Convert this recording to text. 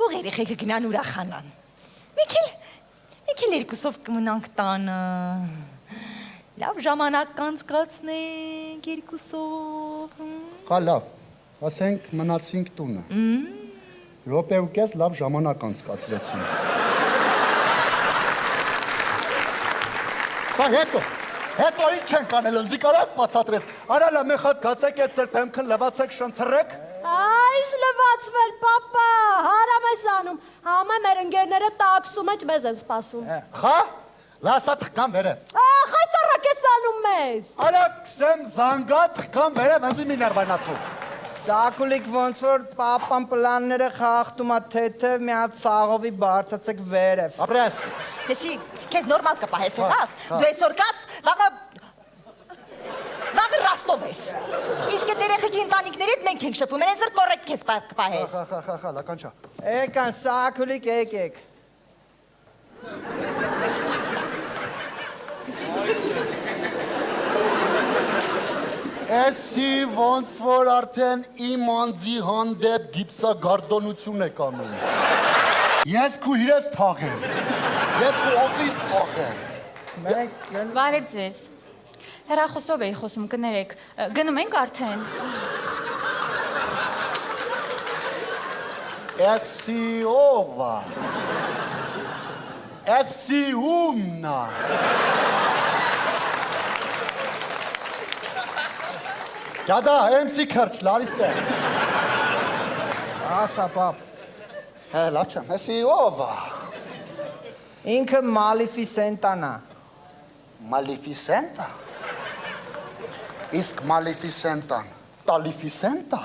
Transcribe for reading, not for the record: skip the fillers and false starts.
թող երեխեքը գնան ուրախանան։ Մենք էլ երկուսով կմնանք տանը։ Լավ ժամանակ կանցկացնենք երկուսով։ Հա լավ, ասենք մնացինք տունը։ Րոպե ու կես լավ ժամանակ անցկացրեցինք։ Բա հետո ինչ ենք անել, ընձի կարաս բացատրես։ Արալա մի խատ գացեք այդ ձեր դեմքն լվացեք շնթրեք։ Այժ լվացվել, պապա, հարամ ես անում, համա մեր ընգերները տաքսում էջ մեզ են սպասում։ Խա, լասա թխկան վերև։ Խայտարակ ես անում մեզ։ Արա կսեմ զանգա թխկան վերև, ընձի մի ներվայնացու։ Սակուլիկ ոնց որ պապան պլանները խախտում ա թեթև մի հատ սաղովի բարձացեք վերև։ Ապրես։ Հեսի, քեզ նորմալ կպահես, եղավ։ Դու այսօր կաս, վաղը Ռաստով ես։ Իսկ այդ երեխեքի ընտանիքներից մենք ենք շփվում, այնց որ կոռեկտ քեզ կպահես։ Խա, լականչա։ Եկան, սակուլիկ եկեք։ Էսի ոնց որ արդեն իմ անձի հանդեպ գիպսագարդոնություն եք անում։ Ես քու իրես թաղեմ։ Ես քու օսիս թաղեմ։ Բարև ձեզ։ Հեռախոսով էի խոսում, կներեք։ Գնում ենք արդեն։ Էսի ովա։ Էսի ումնա։ Գադա, MC քրչ, լարիստե։ Ասա, պապ։ Հե, լավ չեմ, էսի ովա։ Ինքը Մալիֆիսենտան ա։ Մալիֆիսենտա։ Իսկ Մալիֆիսենտան, Տալիֆիսենտա։